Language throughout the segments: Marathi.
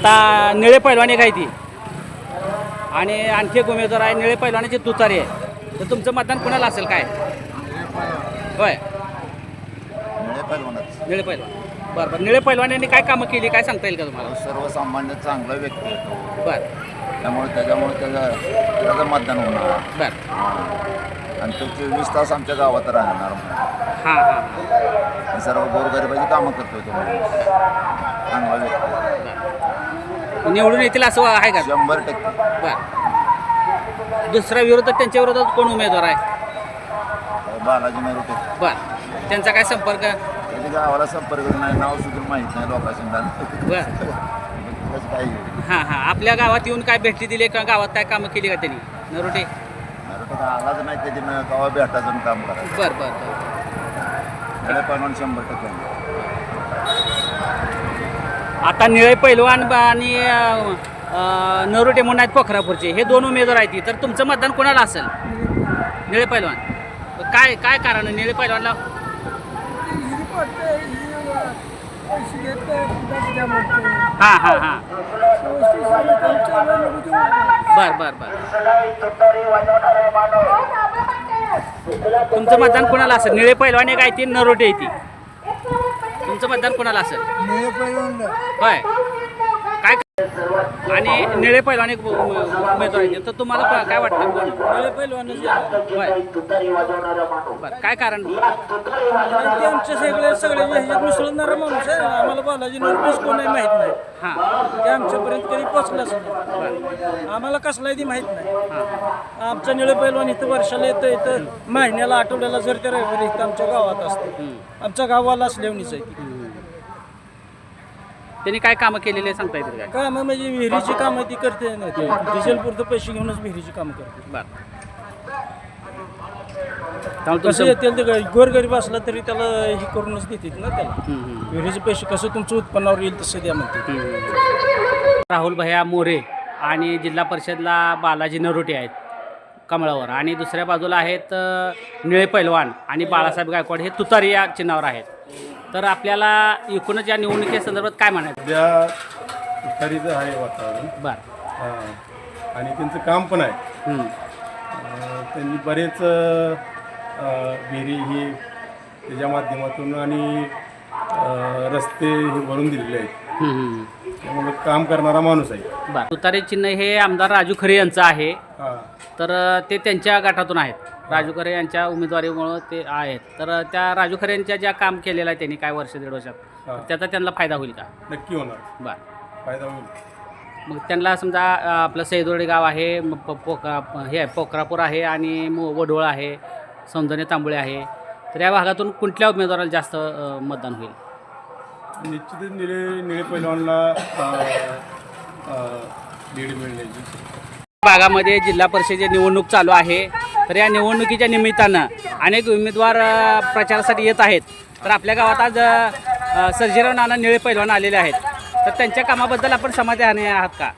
आता निळे पैलवान एक आहे ती आणि आणखी एक उमेदवार आहे निळे पैलवानाची तुतारी आहे. तर तुमचं मतदान कुणाला असेल काय? होय निळे पैलवान. बरं बरं. निळे पैलवान यांनी काय कामं केली काय सांगता येईल का तुम्हाला? सर्वसामान्य चांगला व्यक्ती आहे तो. बरं त्याच्यामुळे त्याचं मतदान होणार. बरं. आणि तो 24 तास आमच्या गावात राहणार. हां हां. सर्व गोरगरिबाची कामं करतोय तो माणूस. चांगला व्यक्ती. निवडून येतील असं आहे का? 100%. बरं. दुसऱ्या विरोधात त्यांच्या विरोधात कोण उमेदवार आहे? बालाजी नरोटे. बरं. त्यांचा काय संपर्क? त्याच्या गावाला संपर्क नाही, नाव सुद्धा माहीत नाही लोकांशी. बरं. कसं काय हां हां. आपल्या गावात येऊन काय भेटी दिली का? गावात काय कामं केली का त्यांनी नरोटे? नरोटे आलाच नाही त्याची गावा भेटायचं काम करायचं. बरं बरं बरं. निळे पैलवान 100%. आता निळे पैलवान आणि नरोटे म्हणून आहेत पोखरापूरचे, हे दोन उमेदवार आहेत. तर तुमचं मतदान कोणाला असेल? निळे पैलवान. काय काय कारण आहे निळे पैलवानला? हां हां हां. बर बर बर. तुमचं मतदान कोणाला असेल? निळे पैलवान एक आहे ती नरोटे आहे ती. तुमचं मतदान कोणाला असेल? होय काय? आणि निळे पैलवान एक उमेदवार आहे. तर तुम्हाला काय वाटतं कोण? निळे पैलवान होय. बरं. काय कारण? ते आमचे सगळे ह्याच्यात मिसळणारा माणूस आहे. आम्हाला बालाजी नोटीस कोणही माहीत नाही. हां. ते आमच्यापर्यंत कधी पोचलंच नाही. आम्हाला कसलाही ती माहीत नाही. हां. आमचं निळे पैलवान इथं वर्षाला येतं, इथं महिन्याला आठवड्याला जर त्या रविवारी इथं आमच्या गावात असते. आमच्या गावाला असल्यावणीच आहे ती. त्यांनी काय कामं केलेली सांगता येतील काय? कामं म्हणजे विहिरीची कामं ती करते नाही ते डिझेल पुरतं पैसे घेऊनच विहिरीची कामं करते. बरं. त्यामुळे कसं तुमचं येतील ते गोरगरीब असला तरी त्याला हे करूनच देतात ना त्याला. विहिरीचे पैसे कसं तुमचं उत्पन्नावर येईल तसं द्या म्हणते. राहुल भैया मोरे आणि जिल्हा परिषदला बालाजी नरोटे आहेत कमळावर, आणि दुसऱ्या बाजूला आहेत निळे पैलवान आणि बाळासाहेब गायकवाड, हे तुतारी या चिन्हावर आहेत. तर आपल्याला एकूणच या निवडणुकीसंदर्भात काय म्हणायचं? सध्या तुतारीचं आहे वातावरण. बरं. आणि त्यांचं काम पण आहे. त्यांनी बरेच विहिरी ही त्याच्या माध्यमातून आणि रस्ते हे भरून दिलेले आहेत. त्यामुळे काम करणारा माणूस आहे. बरं. तुतारी चिन्ह हे आमदार राजू खरे यांचं आहे. तर ते त्यांच्या गटातून आहेत. राजू खरे यांच्या उमेदवारीमुळं ते आहेत. तर त्या राजू खरे यांच्या ज्या काम केलेलं आहे त्यांनी काय वर्ष दीड वर्षात, त्याचा त्यांना फायदा होईल का? नक्की होणार. बरं. फायदा होईल. मग त्यांना समजा आपलं सैदोर्डे गाव आहे, हे पोखरापूर आहे आणि वडोळ आहे, सौंदर्य तांबुळे आहे. तर या भागातून कुठल्या उमेदवाराला जास्त मतदान होईल? निश्चितच निळे पैलवानला लीड मिळण्याची. भागामध्ये जिल्हा परिषदेची निवडणूक चालू आहे. तर या निवडणुकीच्या निमित्तानं अनेक उमेदवार प्रचारासाठी येत आहेत. तर आपल्या गावात आज सर्जेराव नाना निळे पैलवान आलेले आहेत. तर त्यांच्या कामाबद्दल आपण समाधानी आहात का?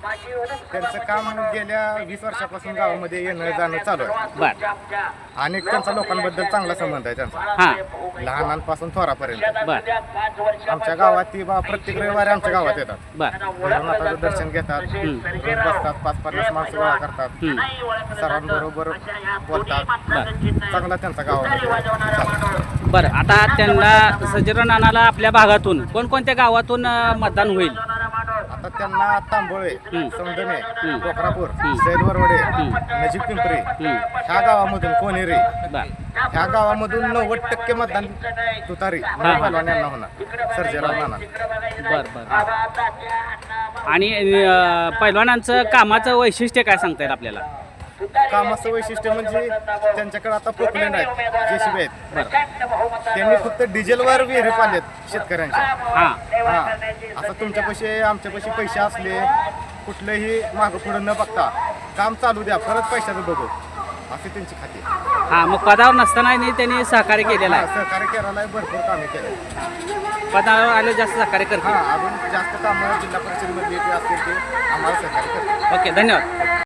त्यांचं काम गेल्या 20 वर्षापासून गावामध्ये येणं जाणं चालू आहे. बरं. अनेक त्यांचा लोकांबद्दल चांगला संबंध आहे त्यांचा, हां. लहानांपासून थोरापर्यंत. बरं. आमच्या गावात ती प्रत्येक रविवारी आमच्या गावात येतात. बरं. भैरवनाथाचं दर्शन घेतात, रोज बसतात, 5-50 माणसं गोळा करतात, सर्वांबरोबर बोलतात. चांगला त्यांचा गावामध्ये चालतो. बरं. आता त्यांना सर्जेराव नानाला आपल्या भागातून कोणकोणत्या गावातून मतदान होईल? आता त्यांना तांबोळे, सौंदने, पोखरापूर, सैदवरवडे, नजीब पिंपरी ह्या गावामधून कोणेरे ह्या गावामधून 90% मतदान तुतारी पैलवान यांना होणार, सर्जेराव नाना. बरं बरं. आणि पैलवानांचं कामाचं वैशिष्ट्य काय सांगता येईल आपल्याला? कामाचं वैशिष्ट्य म्हणजे त्यांच्याकडे आता पोकलँड आहेत, JCB आहेत. त्यांनी फक्त डिझेलवर विहिरी पाडलेत शेतकऱ्यांच्या. हां. आता तुमच्यापाशी आमच्यापाशी पैसे असले कुठलंही मागं पुढं न बघता काम चालू द्या, परत पैशाचं बघू, असे त्यांची खाती. हां. मग पदावर नसतानाही त्यांनी सहकार्य केलेलं आहे. सहकार्य करायला भरपूर कामे केले. पदावर आले जास्त सहकार्य करतात. अजून जास्त कामं जिल्हा परिषदेमध्ये असतील ते आम्हाला सहकार्य करतात. ओके. धन्यवाद.